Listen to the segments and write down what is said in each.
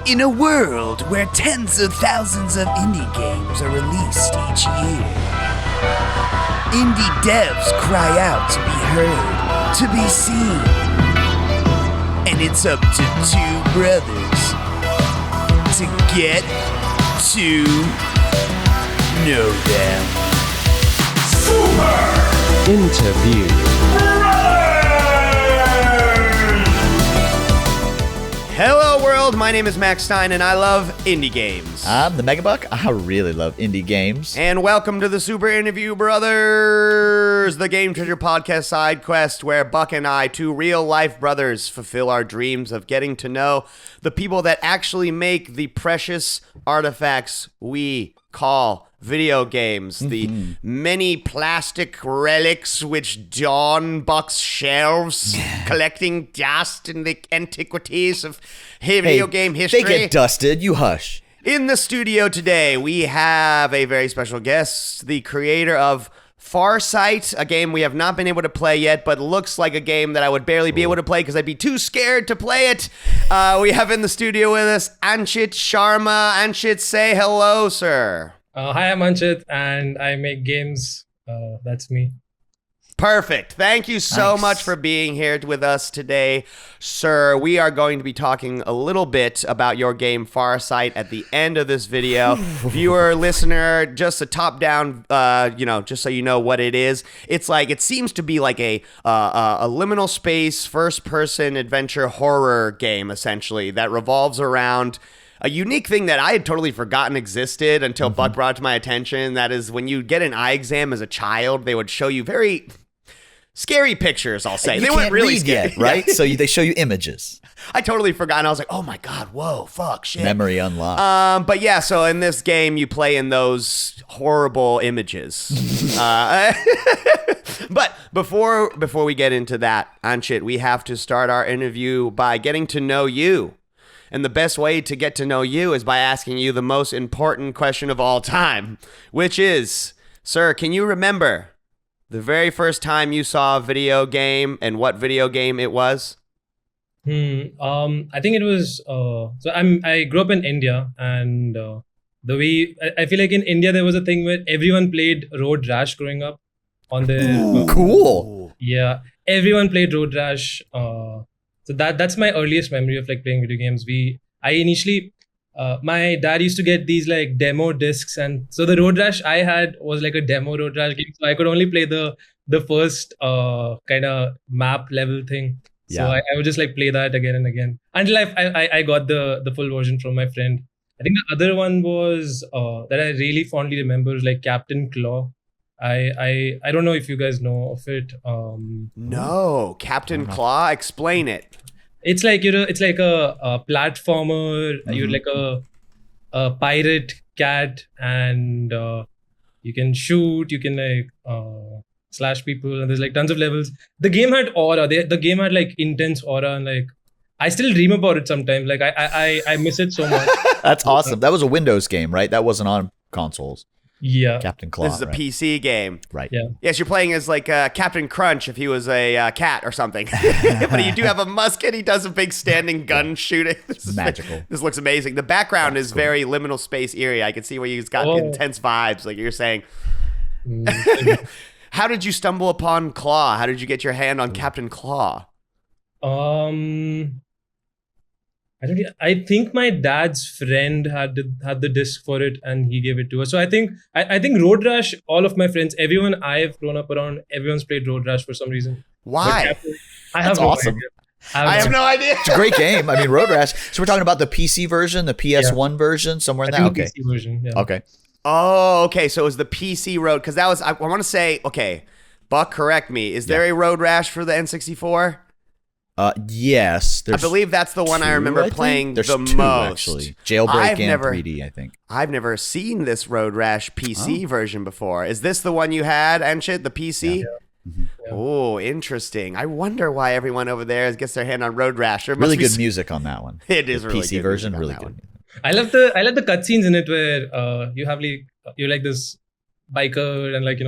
In a world where tens of thousands of indie games are released each year, indie devs cry out to be heard, to be seen. And it's up to two brothers to get to know them. Super Interview. Hello world, my name is Max Stein and I love indie games. I'm the Megabuck. I really love indie games. And welcome to the Super Interview Brothers, the Game Treasure Podcast side quest where Buck and I, two real-life brothers, fulfill our dreams of getting to know the people that actually make the precious artifacts we call video games, the many plastic relics which don Buck's shelves, collecting dust in the antiquities of video game history. They get dusted, you hush. In the studio today, we have a very special guest, the creator of Farsight, a game we have not been able to play yet, but looks like a game that I would barely be able to play because I'd be too scared to play it. We have in the studio with us Anchit Sharma. Anchit, say hello, sir. Hi, I'm Anchit, and I make games. That's me. Perfect. Thank you so Nice. much for being here with us today, sir. We are going to be talking a little bit about your game Farsight at the end of this video. Viewer, listener, just a top-down, just so you know what it is. It's like, it seems to be like a liminal space, first-person adventure horror game, essentially, that revolves around a unique thing that I had totally forgotten existed until Buck brought it to my attention. That is, when you get an eye exam as a child, they would show you very scary pictures, I'll say. You They can't weren't really read scary. yet, right? So they show you images. I totally forgot. And I was like, oh my God, whoa, fuck, shit. Memory unlocked. But yeah, so in this game, you play in those horrible images. But before we get into that, Anchit, we have to start our interview by getting to know you. And the best way to get to know you is by asking you the most important question of all time, which is, sir, can you remember the very first time you saw a video game and what video game it was? I think it was. I grew up in India, and the way I feel like in India there was a thing where everyone played Road Rash growing up on their. Cool. Yeah, everyone played Road Rash. So that's my earliest memory of like playing video games. I initially, my dad used to get these like demo discs, and so the Road Rash I had was like a demo Road Rash game, so I could only play the first kind of map level thing. So Yeah. I would just like play that again and again until I got the full version from my friend. I think the other one was that I really fondly remember is like Captain Claw. I don't know if you guys know of it. No, Captain Claw, explain it. It's like it's like a platformer. You're like a pirate cat, and you can shoot. You can like slash people, and there's like tons of levels. The game had aura. The game had like intense aura, and like I still dream about it sometimes. Like I miss it so much. That's awesome. That was a Windows game, right? That wasn't on consoles. Yeah. Captain Claw. This is a right? PC game. Right. Yeah. Yes, you're playing as like Captain Crunch if he was a cat or something. But you do have a musket. He does a big standing gun shooting. This is Magical. This looks amazing. The background is very liminal space eerie. I can see where you've got intense vibes, like you're saying. How did you stumble upon Claw? How did you get your hand on Captain Claw? I think my dad's friend had the disc for it, and he gave it to us. So I think Road Rash. All of my friends, everyone I've grown up around, everyone's played Road Rash for some reason. Why? I have That's no awesome. idea. I have no idea. It's a great game. I mean, Road Rash. So we're talking about the PC version, the PS1 version, somewhere in I there. think the Okay. PC version. Yeah. Okay. Oh, okay. So it was the PC Road, because that was. I want to say, okay, Buck, correct me. Is there a Road Rash for the N64? Yes. I believe that's the one I remember think? playing There's the two, most. actually. Jailbreak and 3D, I think. I've never seen this Road Rash PC version before. Is this the one you had, Anchit, the PC? Yeah. Oh, interesting. I wonder why everyone over there gets their hand on Road Rash. There must Really be good music on that one. It is The really PC good version, music on really that good. one. I love the cutscenes in it where you have like you're like this biker, and like,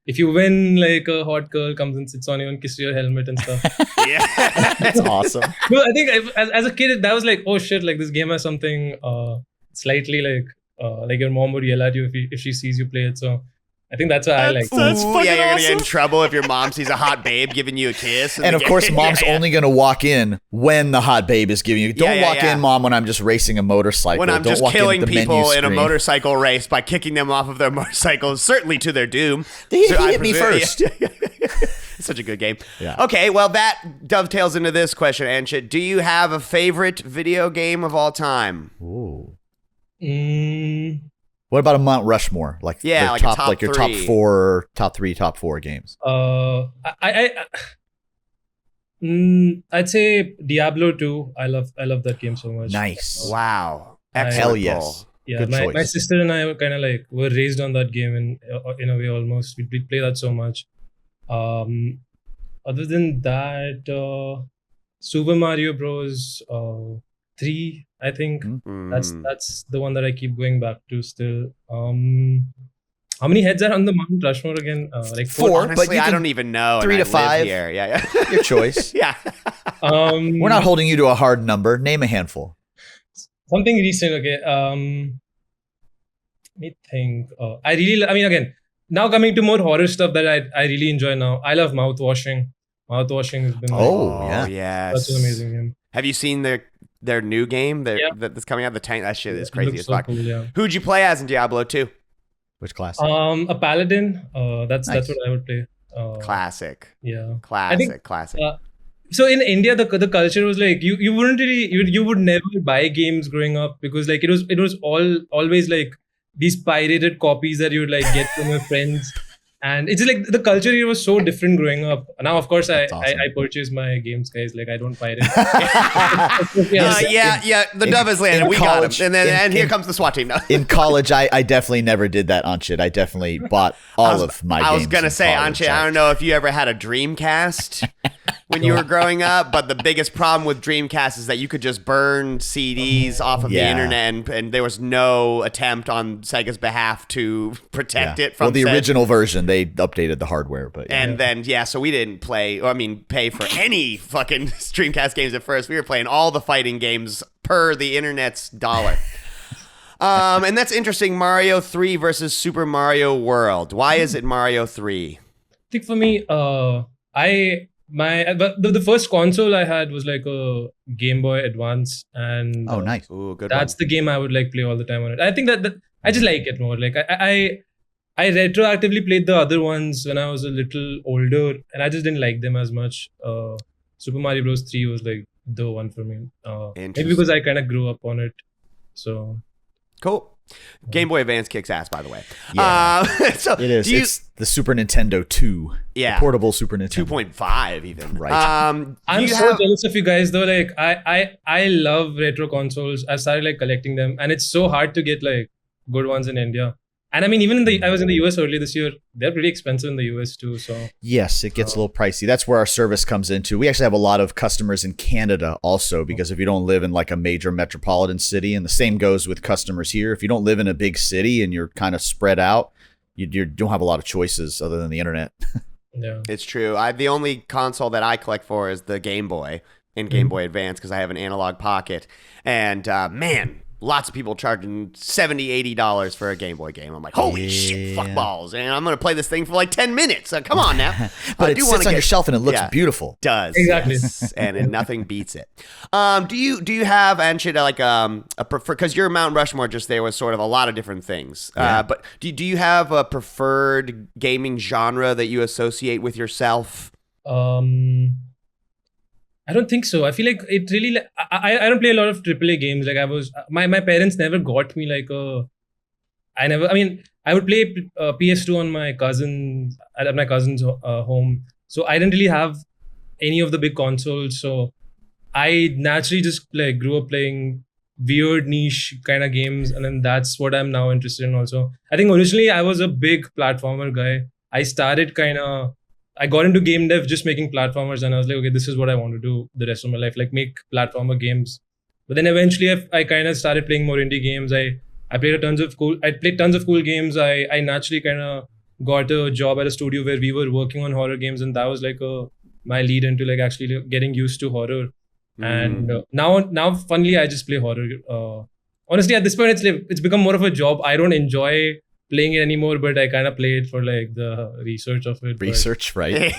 if you win, like a hot girl comes and sits on you and kisses your helmet and stuff. Yeah. That's awesome. No, I think as a kid, that was like, oh shit, like this game has something slightly like your mom would yell at you if she sees you play it. So I think that's why I like. That's Ooh, fucking yeah, you're gonna get in awesome. trouble if your mom sees a hot babe giving you a kiss. in And the of course, game. mom's Yeah. only going to walk in when the hot babe is giving you. Don't Yeah, walk yeah. in, mom, when I'm just racing a motorcycle. When I'm Don't just walk in killing at the menu people in a screen. motorcycle race by kicking them off of their motorcycles, certainly to their doom. He So I hit me presume- first. It's such a good game. Yeah. Okay, well, that dovetails into this question, Anchit. Do you have a favorite video game of all time? Ooh. Mm, What about a Mount Rushmore? Like Yeah, the like a top, top like your three. top three, top four games. I'd say Diablo 2. I love that game so much. Nice. Wow. Hell Excellent yes. pull. Yeah, Good my choice. sister and I were kind of like were raised on that game in a way almost. We play that so much. Other than that, Super Mario Bros. 3, I think Mm. that's the one that I keep going back to still. How many heads are on the Mount Rushmore again? Like Four. Honestly, but you I can- don't even know. and 3 to I live 5. Here. Yeah. Your choice. Yeah. We're not holding you to a hard number. Name a handful. Something recent. Okay. Let me think. I mean, again, now coming to more horror stuff that I really enjoy now. I love mouthwashing. Mouthwashing has been Oh, yeah. yes. such an amazing game. Have you seen their new game Yeah. that's coming out? The tank. That shit is It crazy looks as so fuck. cool, yeah. Who'd you play as in Diablo 2? Which class? A paladin. That's Nice. what I would play. Classic. Yeah. Classic. Classic. So in India, the culture was like you wouldn't really you would never buy games growing up because like it was always like these pirated copies that you would like get from your friends, and it's like the culture here was so different growing up. Now of course I awesome. I purchase my games, guys. Like I don't pirate. Yeah. The dove has landed. in We college- got him. And in- here comes the SWAT team. No. In college, I definitely never did that, Anchit. I definitely bought all of my games. I was gonna in say, college. Anchit, I don't know if you ever had a Dreamcast when you were growing up, but the biggest problem with Dreamcast is that you could just burn CDs off of the Yeah. internet, and there was no attempt on Sega's behalf to protect it from Well, the said- original version, they updated the hardware, but yeah. And then, so we didn't pay for any fucking Dreamcast games at first. We were playing all the fighting games per the internet's dollar. And that's interesting. Mario 3 versus Super Mario World. Why is it Mario 3? I think for me, the first console I had was like a Game Boy Advance, and Oh, nice. Ooh, good that's the game I would like play all the time on it. I think that I just like it more. Like I retroactively played the other ones when I was a little older, and I just didn't like them as much. Super Mario Bros. 3 was like the one for me. Maybe Interesting. because I kind of grew up on it. So Cool. Game Boy Advance kicks ass, by the way. Yeah. So It is. do you- It's the Super Nintendo 2. Yeah. The portable Super Nintendo. 2.5 even. Right. Do I'm you so have- jealous of you guys though. Like I love retro consoles. I started like collecting them, and it's so hard to get like good ones in India. And I mean, even I was in the US earlier this year. They're pretty expensive in the US too. So Yes, it gets a little pricey. That's where our service comes into. We actually have a lot of customers in Canada also, because if you don't live in like a major metropolitan city, and the same goes with customers here, if you don't live in a big city and you're kind of spread out, you don't have a lot of choices other than the internet. yeah. It's true. The only console that I collect for is the Game Boy and Game Boy Advance because I have an analog pocket. And man, lots of people charging $70, $80 for a Game Boy game. I'm like, holy shit, fuck balls. And I'm going to play this thing for like 10 minutes. Come on now. But I it do sits wanna on your shelf and it looks Yeah. beautiful. Does Exactly. yes. And nothing beats it. Do you have, Anchit, like a prefer, because your Mount Rushmore just there was sort of a lot of different things. But do you have a preferred gaming genre that you associate with yourself? I don't think so. I feel like it really. I don't play a lot of AAA games. Like I was, my parents never got me like a. I never. I mean, I would play PS2 on my cousin at my cousin's home. So I didn't really have any of the big consoles. So I naturally just like grew up playing weird niche kind of games, and then that's what I'm now interested in. Also, I think originally I was a big platformer guy. I started I got into game dev just making platformers, and I was like, okay, this is what I want to do the rest of my life, like make platformer games. But then eventually I kind of started playing more indie games. I I played tons of cool games. I naturally kind of got a job at a studio where we were working on horror games, and that was like my lead into like actually getting used to horror. And now funnily I just play horror. Honestly, at this point it's become more of a job. I don't enjoy playing it anymore, but I kind of play it for like the research of it. Research, right?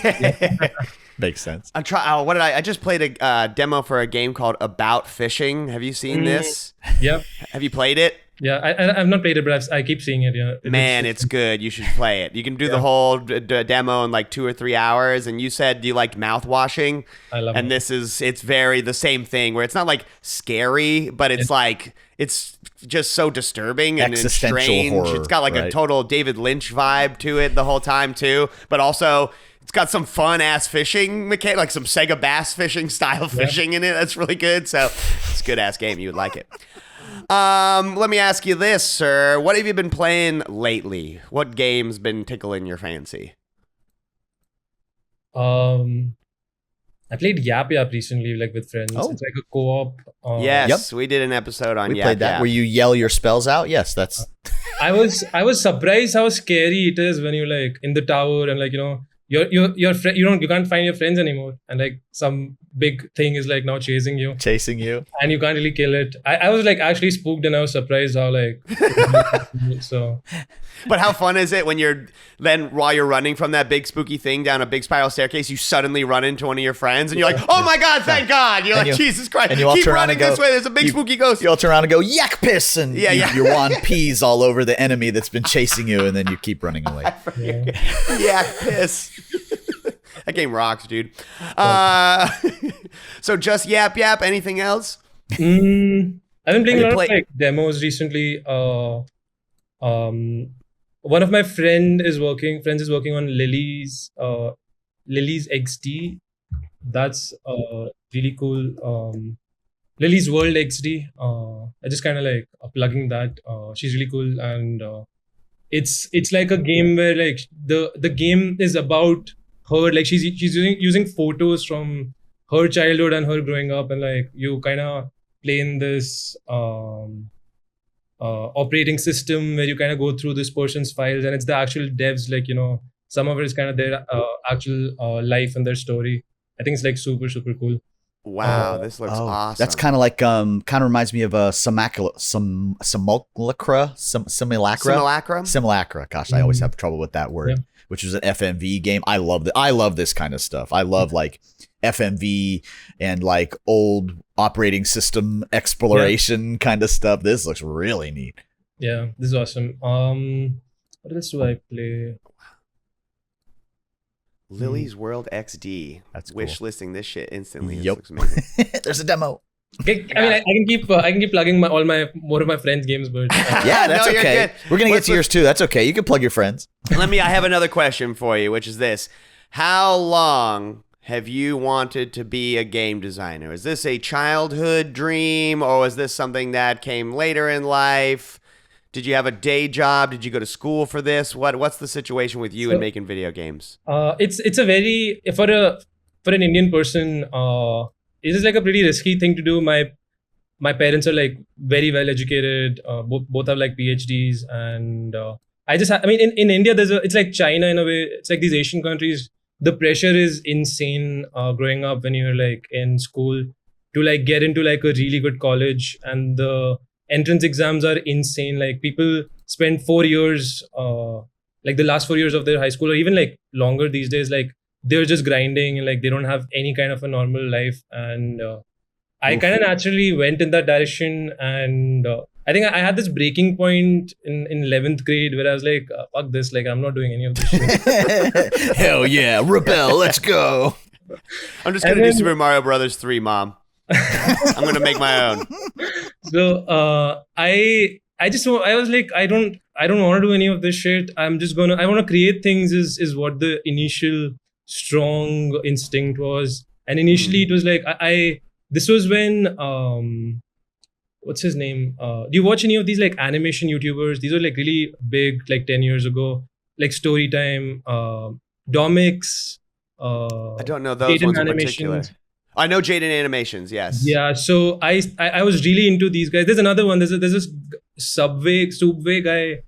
Makes sense. I just played a demo for a game called About Fishing. Have you seen this? Yeah. Have you played it? Yeah, I've not played it, but I keep seeing it. Yeah, Man, it's good. You should play it. You can do the whole demo in like 2 or 3 hours. And you said you liked mouth washing. I love and it. It's very the same thing where it's not like scary, but it's just so disturbing and Existential strange. horror, It's got like a right? total David Lynch vibe to it the whole time too, but also it's got some fun ass fishing mechanic, like some Sega bass fishing style fishing in it. That's really good. So it's a good ass game. You would like it. Let me ask you this, sir. What have you been playing lately? What game's been tickling your fancy? I played Yap Yap recently, like with friends. Oh. It's like a co-op. Yes, we did an episode on We Yap played that Yap. where you yell your spells out. Yes, that's I was surprised how scary it is when you like in the tower and like your friend you can't find your friends anymore, and like some big thing is like now chasing you chasing you. and you can't really kill it. I was like actually spooked, and I was surprised how like so But how fun is it when while you're running from that big spooky thing down a big spiral staircase, you suddenly run into one of your friends and you're like, oh my God, thank God. You're And like, you- Jesus Christ. and you all Keep turn around running and go- this way. There's a big spooky ghost. You all turn around and go yak piss, and Yeah, yeah. your wand pees all over the enemy that's been chasing you, and then you keep running away. Yeah, piss. That game rocks, dude. So just Yap Yap. Anything else? I've been playing a lot play- of like demos recently. One of my friends is working on Lily's XD. That's really cool. Lily's World XD. I just kind of like plugging that. She's really cool, and it's like a game where like the game is about her. Like she's using photos from her childhood and her growing up, and like you kind of play in this operating system where you kind of go through this person's files, and it's the actual devs, like some of it is kind of their actual life and their story. I think it's like super cool. Wow, this looks awesome. That's kind of like kind of reminds me of a simulacra. Gosh, I always have trouble with that word. Yeah. Which was an FMV game. I love this kind of stuff. I love like FMV and like old operating system exploration kind of stuff. This looks really neat. Yeah, this is awesome. What else do I play? Lily's World XD. That's cool. Wish listing this shit instantly. This Yep. looks amazing. There's a demo. Okay, I mean, I can keep plugging more of my friends' games, but Yeah, that's No, you're okay. good. We're gonna Let's- get to yours too. That's okay. You can plug your friends. I have another question for you, which is this. How long have you wanted to be a game designer? Is this a childhood dream, or was this something that came later in life? Did you have a day job? Did you go to school for this? What's the situation with you in making video games? it's a very for an Indian person, it is like a pretty risky thing to do. My parents are like very well educated. Both have like PhDs, and I mean in India it's like China in a way. It's like these Asian countries. The pressure is insane growing up when you're like in school to like get into like a really good college, and the entrance exams are insane. Like people spend 4 years, like the last 4 years of their high school, or even like longer these days. Like they're just grinding, and like they don't have any kind of a normal life. And I kind of naturally went in that direction, and I think I had this breaking point in 11th grade where I was like, fuck this, like I'm not doing any of this shit. Hell yeah, rebel, let's go. I'm just going to And do then- Super Mario Brothers 3, Mom. I'm going to make my own. So I was like, I don't want to do any of this shit. I want to create things is what the initial strong instinct was. And initially it was like this was when what's his name? Do you watch any of these like animation YouTubers? These are like really big, like 10 years ago, like Storytime, Domix. I don't know those Hayden ones in Animations. particular. I know Jaden Animations. Yes. Yeah, so I was really into these guys. There's another one. There's this Subway guy.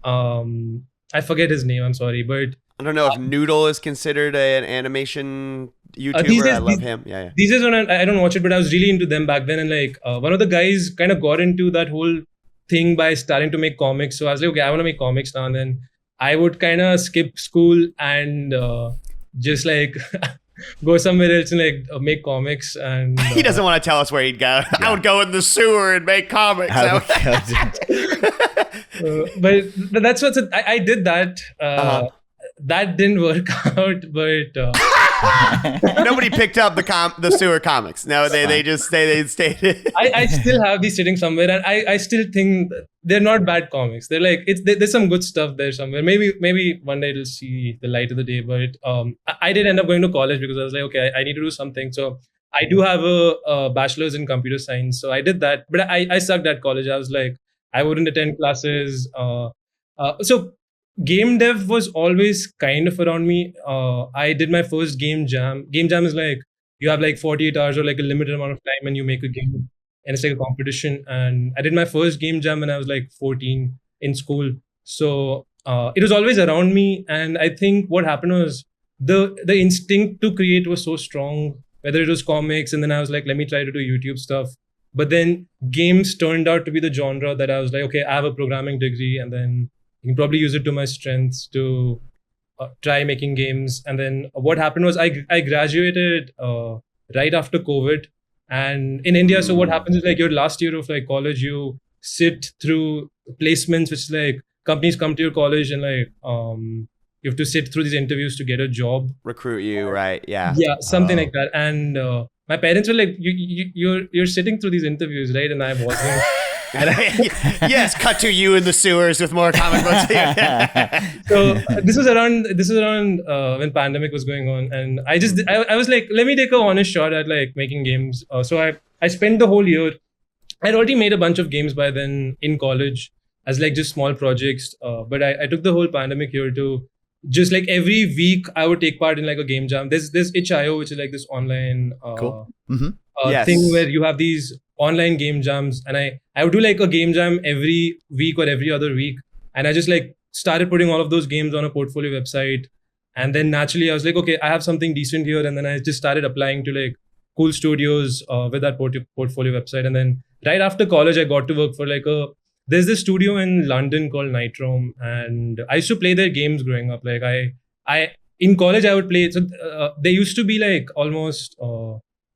I forget his name. I'm sorry, but I don't know if Noodle is considered an animation YouTuber. these days- I love him. Yeah. these days when I don't watch it, but I was really into them back then. And like one of the guys kind of got into that whole thing by starting to make comics. So I was like, okay, I want to make comics now. And then I would kind of skip school and just like go somewhere else and like make comics. And He doesn't want to tell us where he'd go. I would go in the sewer and make comics. but that's what I did that. That didn't work out, but Nobody picked up the sewer comics. No, they just stayed. I still have these sitting somewhere, and I still think they're not bad comics. They're like there's some good stuff there somewhere. Maybe one day it'll see the light of the day. But I did end up going to college because I was like, okay, I need to do something. So I do have a bachelor's in computer science, so I did that. But I sucked at college. I was like, I wouldn't attend classes. So game dev was always kind of around me. I did my first game jam. Game jam is like you have like 48 hours or like a limited amount of time and you make a game, and it's like a competition. And I did my first game jam when I was like 14 in school. So it was always around me. And I think what happened was the instinct to create was so strong, whether it was comics, and then I was like, let me try to do YouTube stuff. But then games turned out to be the genre that I was like, okay, I have a programming degree, and then you can probably use it to my strengths to try making games. And then what happened was I graduated right after COVID, and in India. So what happens is like your last year of like college, you sit through placements, which is like companies come to your college and like you have to sit through these interviews to get a job. Recruit you, right? Yeah. Yeah, something like that. And my parents were like, you're sitting through these interviews, right? And I wasn't. Yes, cut to you in the sewers with more comic books. So this was around when pandemic was going on, and I was like, let me take a honest shot at like making games. So I spent the whole year. I'd already made a bunch of games by then in college as like just small projects. But I took the whole pandemic year to just like every week I would take part in like a game jam. There's itch.io, which is like this online Cool. Yes. thing where you have these online game jams, and I would do like a game jam every week or every other week, and I just like started putting all of those games on a portfolio website. And then naturally I was like, okay, I have something decent here, and then I just started applying to like cool studios with that portfolio website. And then right after college I got to work for like there's this studio in London called Nightroom, and I used to play their games growing up. Like I in college I would play. So they used to be like almost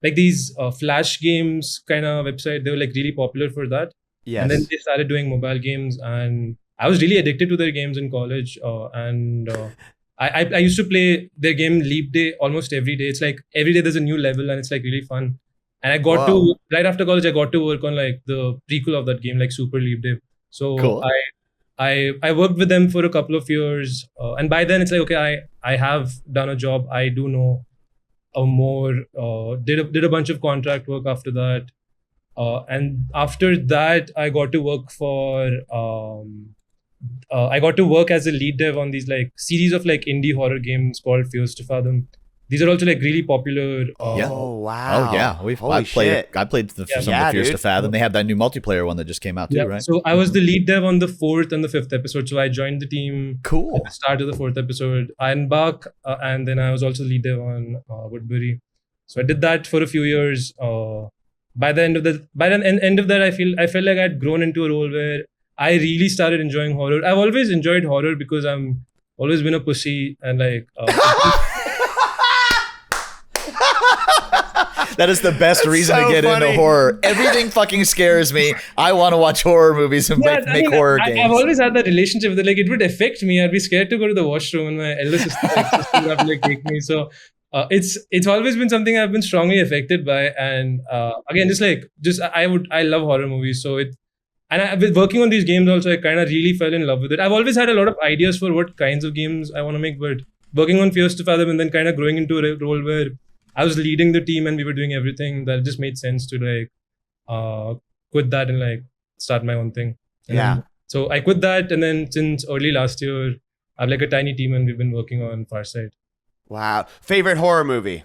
like these flash games kind of website. They were like really popular for that. Yes. And then they started doing mobile games, and I was really addicted to their games in college. I used to play their game Leap Day almost every day. It's like every day there's a new level, and it's like really fun. And I got to right after college, I got to work on like the prequel of that game, like Super Leap Day. So Cool. I worked with them for a couple of years, and by then it's like, okay, I have done a job. I do know more. Did a bunch of contract work after that, and after that I got to work for. I got to work as a lead dev on these like series of like indie horror games called Fears to Fathom. These are also like really popular. Yeah. Oh wow. Oh yeah, I played some of the Fears dude. to Fathom. They have that new multiplayer one that just came out too, right? So I was the lead dev on the 4th and the 5th episode. So I joined the team Cool. at the start of the 4th episode. And Buck, and then I was also lead dev on Woodbury. So I did that for a few years. By the end of that, I felt like I'd grown into a role where I really started enjoying horror. I've always enjoyed horror because I'm always been a pussy, and like. That is the best reason so to get funny. into horror. Everything fucking scares me. I want to watch horror movies and make horror games. I've always had that relationship with it. Like, it would affect me. I'd be scared to go to the washroom, and my elder sister would have to like take me. So it's always been something I've been strongly affected by. And again, I love horror movies. So I've been working on these games also. I kind of really fell in love with it. I've always had a lot of ideas for what kinds of games I want to make, but working on Fears to Fathom and then kind of growing into a role where I was leading the team and we were doing everything, that just made sense to like quit that and like start my own thing. And so I quit that, and then since early last year, I have like a tiny team and we've been working on Farsight. Wow. Favorite horror movie?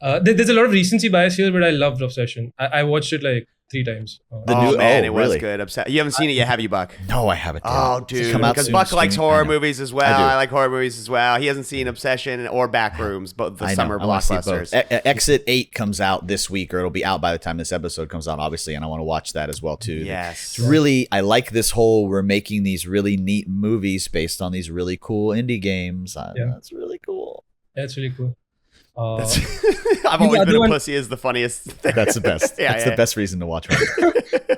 There's a lot of recency bias here, but I loved Obsession. I watched it like 3 times. It was really? good. You haven't seen it yet, have you, Buck? No, I haven't. Oh, Does it dude, come out because soon? Buck likes Streaming? horror I know. movies as well. I do. I like horror movies as well. He hasn't seen Obsession or Backrooms, both the I know. summer I wanna see blockbusters. both. Exit 8 comes out this week, or it'll be out by the time this episode comes out, obviously, and I want to watch that as well too. Yes. It's really, I like this whole, we're making these really neat movies based on these really cool indie games. That's really cool. That's really cool. I've always been a pussy is the funniest thing. That's the best. Yeah, That's yeah. the best reason to watch one.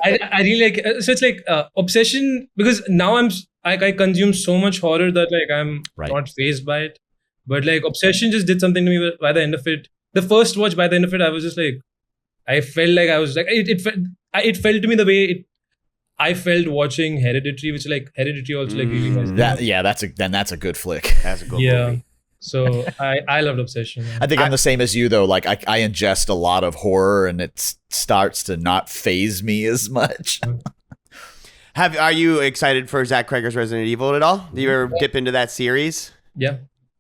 I really like. So it's like Obsession, because now I consume so much horror that like I'm Right. not fazed by it. But like Obsession just did something to me by the end of it. The first watch, by the end of it, I was just like, I felt like I was like it felt to me the way I felt watching Hereditary, which like Hereditary also like really nice. That's a good flick. That's a good Yeah. movie. So I loved Obsession. I think I'm the same as you though. Like I ingest a lot of horror, and it starts to not faze me as much. Are you excited for Zach Cregger's Resident Evil at all? Do you ever dip into that series? Yeah,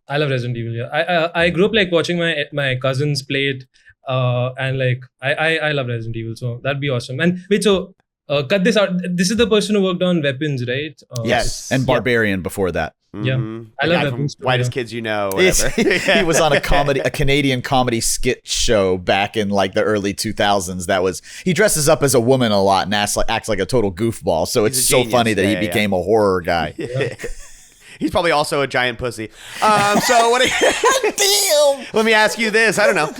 I love Resident Evil. Yeah, I grew up like watching my cousins play it, and like I love Resident Evil. So that'd be awesome. And wait, so cut this out. This is the person who worked on Weapons, right? Yes. And Barbarian before that. Yeah, Mhm. I The love guy Weapons. from Whitest Kids You Know. Whatever. He was on a Canadian comedy skit show back in like the early 2000s. He dresses up as a woman a lot and acts like a total goofball. So it's He's a so genius. funny that Yeah, he yeah, became a horror guy. He's probably also a giant pussy. So what? Damn. Let me ask you this. I don't know.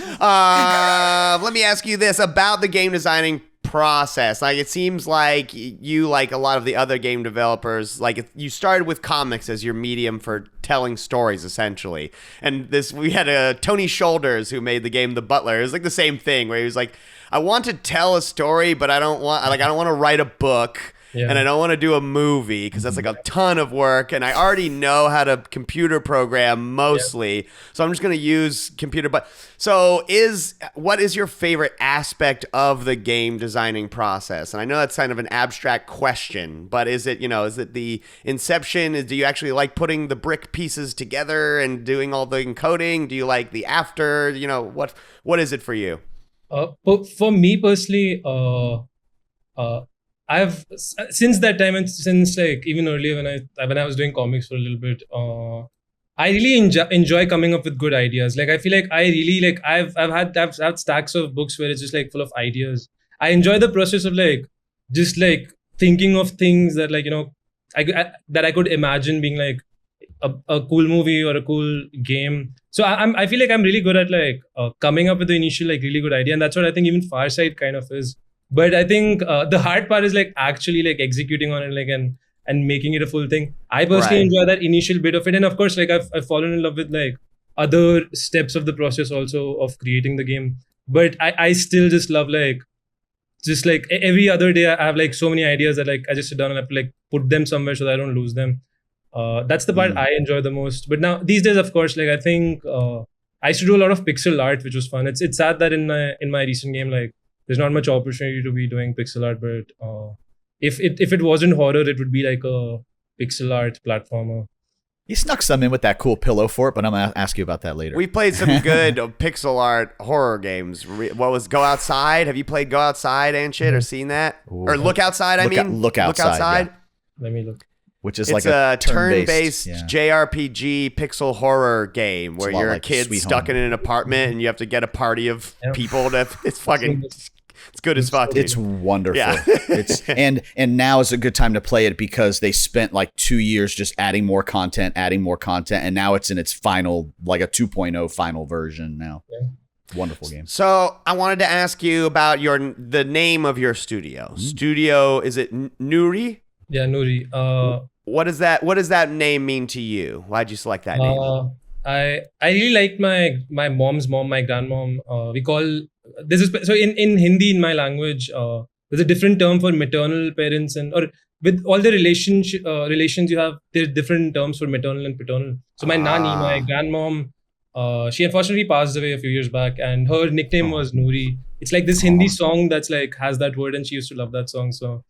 Let me ask you this about the game designing process. Like, it seems like you, like a lot of the other game developers, like you started with comics as your medium for telling stories, essentially. And we had Tony Shoulders who made the game The Butler. It was like the same thing where he was like, I want to tell a story, but I don't want to write a book. Yeah. And I don't want to do a movie because that's like a ton of work. And I already know how to computer program mostly. So I'm just going to use computer. So what is your favorite aspect of the game designing process? And I know that's kind of an abstract question, but is it the inception? Do you actually like putting the brick pieces together and doing all the encoding? Do you like the after? What is it for you? For me personally, I've since that time, and since like even earlier when I was doing comics for a little bit, I really enjoy coming up with good ideas. Like I feel like I really like I've had stacks of books where it's just like full of ideas. I enjoy the process of like just like thinking of things that like that I could imagine being like a cool movie or a cool game. So I feel like I'm really good at like coming up with the initial like really good idea, and that's what I think even Farsight kind of is. But I think the hard part is like actually like executing on it, like and making it a full thing. I personally enjoy that initial bit of it, and of course like I've fallen in love with like other steps of the process also of creating the game. But I still just love like every other day I have like so many ideas that like I just sit down and I have to like put them somewhere so that I don't lose them. That's the part I enjoy the most. But now these days, of course, like I think I used to do a lot of pixel art, which was fun. It's sad that in my recent game like there's not much opportunity to be doing pixel art, but if it wasn't horror, it would be like a pixel art platformer. You snuck some in with that cool pillow fort, but I'm gonna ask you about that later. We played some good pixel art horror games. What was Go Outside? Have you played Go Outside, Anchit, or seen that? Ooh. Or Look Outside, I mean? Look Outside, yeah. Let me look. Which is It's like a turn-based JRPG pixel horror game where a lot you're a like kid Sweet stuck Home. in an apartment and you have to get a party of people to. It's fucking. It's good as fuck. It's dude. wonderful. Yeah. It's and now is a good time to play it because they spent like 2 years just adding more content, and now it's in its final, like a 2.0 final version now. Yeah. Wonderful game. So I wanted to ask you about the name of your studio. Studio, is it Noori? Yeah, Noori. What does that name mean to you? Why'd you select that name? I really liked my mom's mom, my grandmom. We call this is so in Hindi, in my language, there's a different term for maternal parents, or with all the relations you have, there's different terms for maternal and paternal. So my nani, my grandmom, she unfortunately passed away a few years back, and her nickname was Noori. It's like this Hindi song that's like has that word, and she used to love that song. So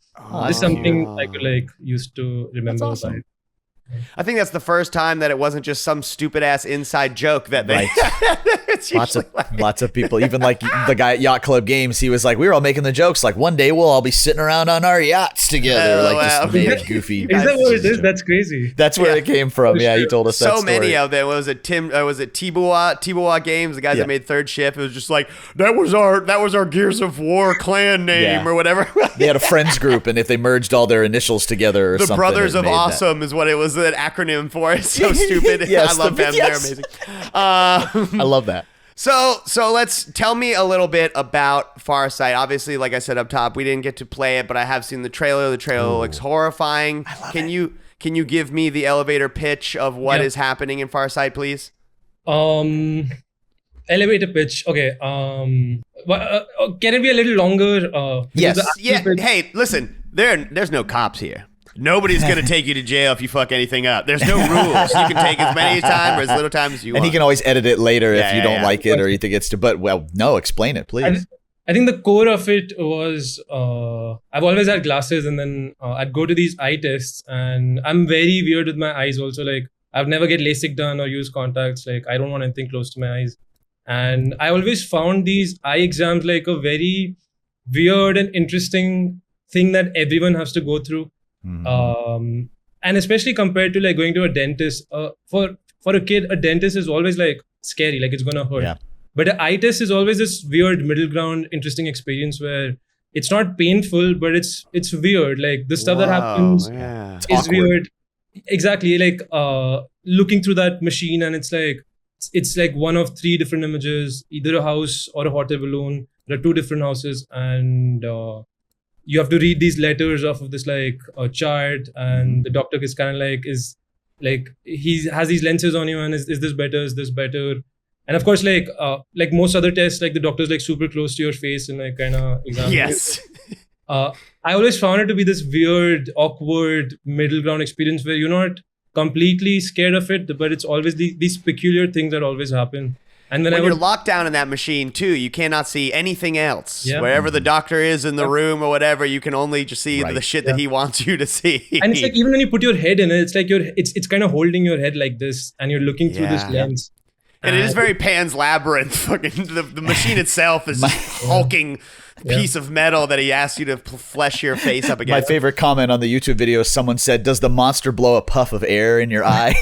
this is something I could like used to remember. That's awesome. I think that's the first time that it wasn't just some stupid ass inside joke that they. It's usually Lots of people, even like the guy at Yacht Club Games, he was like, we were all making the jokes like one day we'll all be sitting around on our yachts together, like just being goofy. Is that what it is? That's crazy. That's where it came from. Yeah, he told us that so story. many of them. Was it Tibuwa Games? The guys that made Third Shift. It was just like that was our Gears of War clan name or whatever. They had a friends group, and if they merged all their initials together, or the something, Brothers it of made Awesome is what it was an acronym for. It's so stupid. Yes, I love them. yes. They're amazing. I love that. So let's tell me a little bit about Farsight. Obviously, like I said up top, we didn't get to play it, but I have seen the trailer. The trailer looks horrifying. Can you give me the elevator pitch of what is happening in Farsight, please? Elevator pitch. Okay. Can it be a little longer? Yes. Yeah. Hey, listen. There's no cops here. Nobody's going to take you to jail if you fuck anything up. There's no rules. You can take as many time or as little time as you want. And he can always edit it later if you don't like it or you think it's too. But no, explain it, please. I think the core of it was I've always had glasses, and then I'd go to these eye tests, and I'm very weird with my eyes also. Like I've never get LASIK done or use contacts. Like I don't want anything close to my eyes. And I always found these eye exams like a very weird and interesting thing that everyone has to go through. And especially compared to like going to a dentist, for a kid, a dentist is always like scary, like it's gonna hurt. Yeah. But an eye test is always this weird middle ground, interesting experience where it's not painful, but it's weird. Like the stuff that happens is awkward. weird. Exactly, like looking through that machine, and it's like one of 3 different images, either a house or a hot air balloon. There are 2 different houses, and you have to read these letters off of this like a chart, and the doctor is kind of he has these lenses on you, and is this better? Is this better? And of course, like most other tests, like the doctor's like super close to your face and like kind of examine. Yes. I always found it to be this weird, awkward middle ground experience where you're not completely scared of it, but it's always these peculiar things that always happen. And when you're locked down in that machine too, you cannot see anything else. Yeah. Wherever the doctor is in the room or whatever, you can only just see the shit that he wants you to see. And it's like even when you put your head in it, it's like it's kind of holding your head like this, and you're looking through this lens. And it is very Pan's Labyrinth. Fucking the machine itself is just hulking piece of metal that he asks you to flesh your face up against. My favorite comment on the YouTube video is someone said, "Does the monster blow a puff of air in your eye?"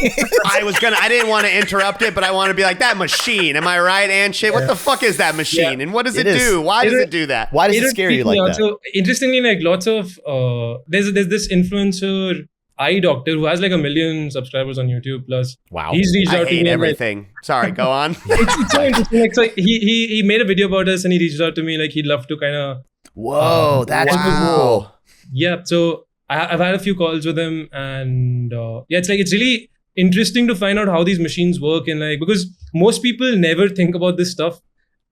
I didn't want to interrupt it, but I want to be like, that machine. Am I right, and shit? What the fuck is that machine? And what does it do? Why does it do that? Why does it scare you like that? So interestingly, like lots of there's this influencer eye doctor who has like 1 million subscribers on YouTube plus. Wow. He's reached out I to hate me. everything. Sorry, go on. It's so interesting. Like, so he made a video about us, and he reached out to me. Like he'd love to kind of. Whoa, that's cool. Yeah. So I've had a few calls with him, and it's really interesting to find out how these machines work, and like because most people never think about this stuff,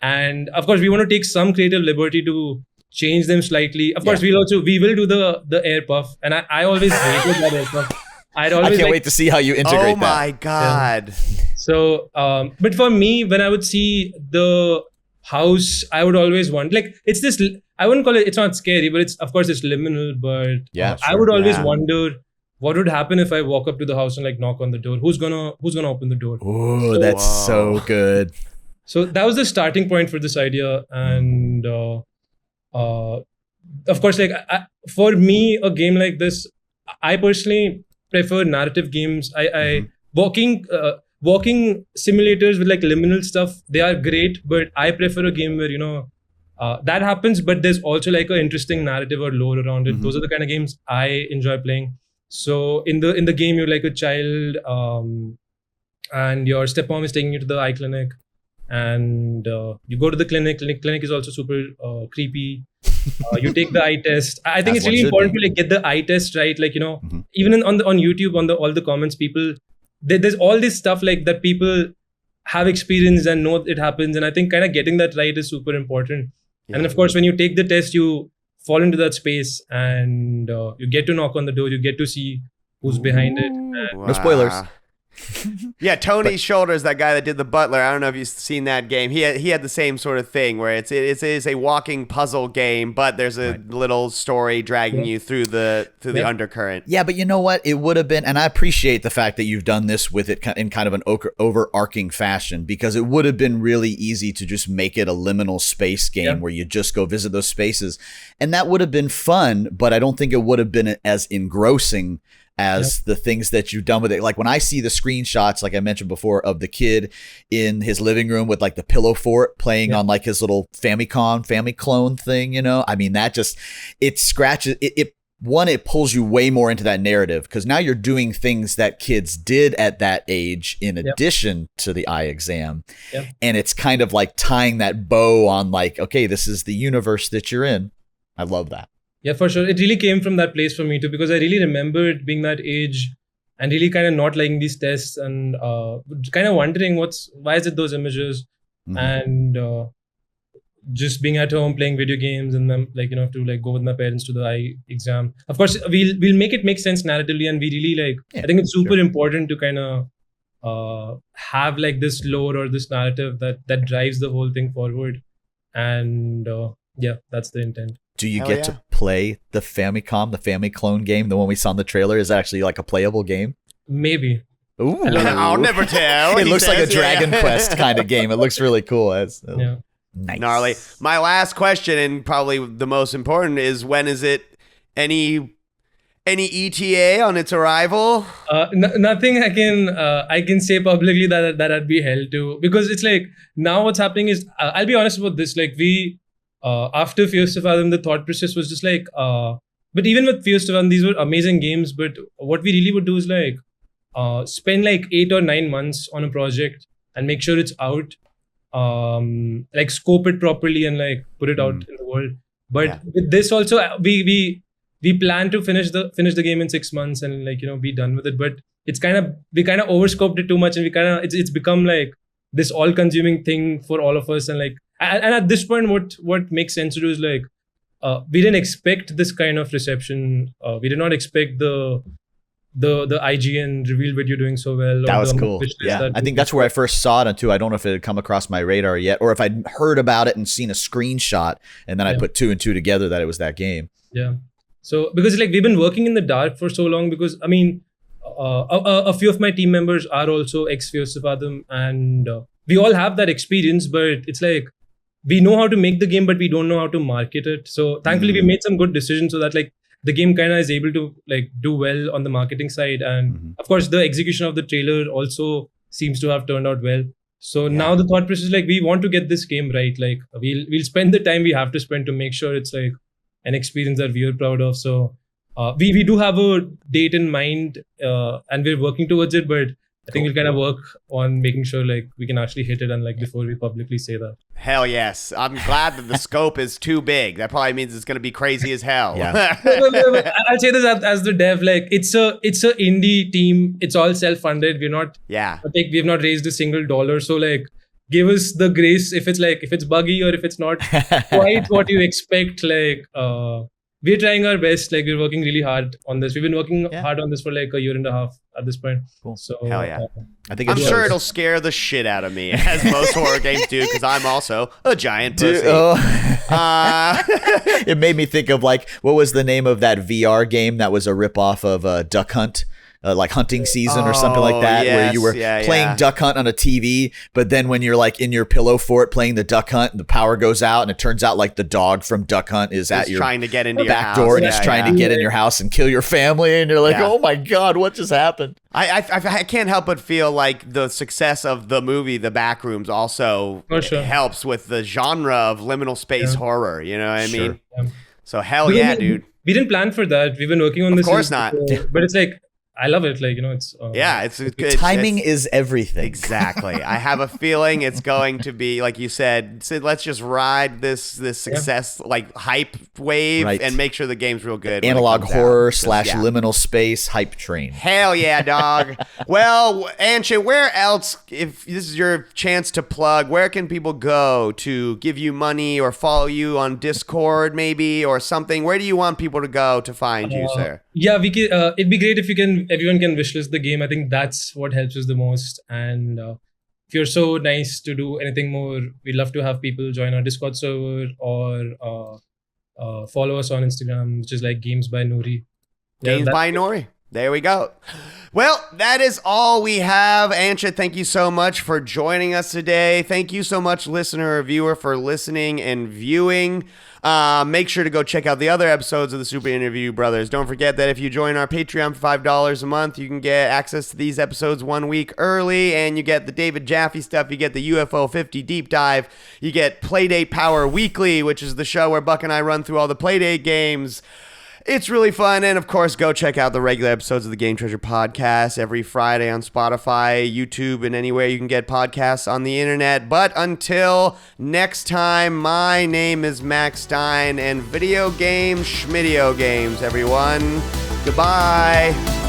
and of course we want to take some creative liberty to change them slightly. Of course, we will do the air puff, and I always hated that air puff. I can't wait to see how you integrate that. Oh my god! Yeah. So, but for me, when I would see the house, I would always want it's this. I wouldn't call it. It's not scary, but it's liminal. But I would always wonder what would happen if I walk up to the house and like knock on the door. Who's gonna open the door? Oh, that's so good. So that was the starting point for this idea, and of course, like for me, a game like this, I personally prefer narrative games. Walking simulators with like liminal stuff, they are great, but I prefer a game where that happens, but there's also like an interesting narrative or lore around it. Those are the kind of games I enjoy playing. So in the game, you're like a child, and your stepmom is taking you to the eye clinic, and you go to the clinic. Clinic is also super creepy. You take the eye test. I think it's really important to like get the eye test right. Like even on YouTube, on all the comments, people there's all this stuff like that people have experienced and know it happens, and I think kind of getting that right is super important. Yeah. And of course, when you take the test, you fall into that space, and you get to knock on the door. You get to see who's behind it. No spoilers. Yeah, Tony Shoulders, that guy that did The Butler. I don't know if you've seen that game. He had the same sort of thing where it is a walking puzzle game, but there's a little story dragging you through the undercurrent. Yeah, but you know what? It would have been, and I appreciate the fact that you've done this with it in kind of an overarching fashion, because it would have been really easy to just make it a liminal space game where you just go visit those spaces, and that would have been fun, but I don't think it would have been as engrossing as the things that you've done with it. Like when I see the screenshots, like I mentioned before, of the kid in his living room with like the pillow fort playing on like his little family clone thing, you know, I mean, that just, it scratches it. One, it pulls you way more into that narrative because now you're doing things that kids did at that age in addition to the eye exam. And it's kind of like tying that bow on like, okay, this is the universe that you're in. I love that. Yeah, for sure. It really came from that place for me too, because I really remembered being that age and really kind of not liking these tests and kind of wondering why is it those images, and just being at home playing video games and then like, you know, to like go with my parents to the eye exam. Of course, we'll make it make sense narratively, and we really like, I think it's super important to kind of have like this lore or this narrative that drives the whole thing forward. And that's the intent. Do you get to play the Famicom, the Family Clone game, the one we saw in the trailer? Is actually like a playable game? Maybe. Ooh. I'll never tell. It looks like a Dragon Quest kind of game. It looks really cool. Nice. Gnarly. My last question, and probably the most important, is when is it any ETA on its arrival? Nothing I can say publicly that I'd be held to, because it's like now what's happening is I'll be honest about this. Like after Fears to Fathom, the thought process was just like, but even with Fears to Fathom, these were amazing games. But what we really would do is like spend like 8 or 9 months on a project and make sure it's out, like scope it properly and like put it out in the world. But with this also, we plan to finish the game in 6 months and like, you know, be done with it. But we kind of overscoped it too much, and it's become like this all-consuming thing for all of us. And like, and at this point, what makes sense to do is like, we didn't expect this kind of reception. We did not expect the IGN reveal video doing so well. That was cool. Yeah, I think that's where I first saw it too. I don't know if it had come across my radar yet, or if I'd heard about it and seen a screenshot, and then I put 2 and 2 together that it was that game. Yeah. So because like we've been working in the dark for so long, because I mean, a few of my team members are also ex-Fears to Fathom, and we all have that experience, but it's like, we know how to make the game, but we don't know how to market it. So thankfully we made some good decisions so that like the game kind of is able to like do well on the marketing side. And of course the execution of the trailer also seems to have turned out well. So now the thought process is like, we want to get this game right. Like we'll spend the time we have to spend to make sure it's like an experience that we are proud of. So we do have a date in mind, and we're working towards it, but I think we'll kind of work on making sure like we can actually hit it, and like before we publicly say that. Hell yes. I'm glad that the scope is too big. That probably means it's going to be crazy as hell. Yeah. I'll say this as the dev, like it's a indie team. It's all self-funded. We're not, we've not raised a single dollar. So like, give us the grace if it's buggy or if it's not quite what you expect. Like, we're trying our best. Like, we're working really hard on this. We've been working hard on this for like a year and a half at this point. Cool. So hell yeah. I'm sure it'll scare the shit out of me, as most horror games do, because I'm also a giant pussy. It made me think of like, what was the name of that VR game that was a ripoff of Duck Hunt? Like hunting season or something like that, where you were playing Duck Hunt on a TV, but then when you're like in your pillow fort playing the Duck Hunt and the power goes out and it turns out like the dog from Duck Hunt is at your trying to get into your back door and it's trying to get in your house and kill your family, and you're like, oh my God, what just happened? I can't help but feel like the success of the movie The Backrooms also helps with the genre of liminal space horror, you know what I mean? So hell dude. We didn't plan for that. We've been working on this. Of course not. But it's like, I love it. Like, you know, it's timing is everything. Exactly. I have a feeling it's going to be, like you said, Sid, let's just ride this success like hype wave and make sure the game's real good. Analog horror / liminal space hype train. Hell yeah, dog. Well, Anchit, where else, if this is your chance to plug, where can people go to give you money or follow you on Discord maybe or something? Where do you want people to go to find you, sir? Yeah, it'd be great if you can everyone can wishlist the game. I think that's what helps us the most. And if you're so nice to do anything more, we'd love to have people join our Discord server or follow us on Instagram, which is like Games by Noori. Games by Noori. There we go. Well, that is all we have. Anchit, thank you so much for joining us today. Thank you so much, listener or viewer, for listening and viewing. Make sure to go check out the other episodes of the Super Interview Brothers. Don't forget that if you join our Patreon for $5 a month, you can get access to these episodes 1 week early, and you get the David Jaffe stuff. You get the UFO 50 deep dive. You get Playdate Power Weekly, which is the show where Buck and I run through all the Playdate games. It's really fun, and of course, go check out the regular episodes of the Game Treasure podcast every Friday on Spotify, YouTube, and anywhere you can get podcasts on the internet. But until next time, my name is Max Stein, and video games, schmidio games, everyone. Goodbye.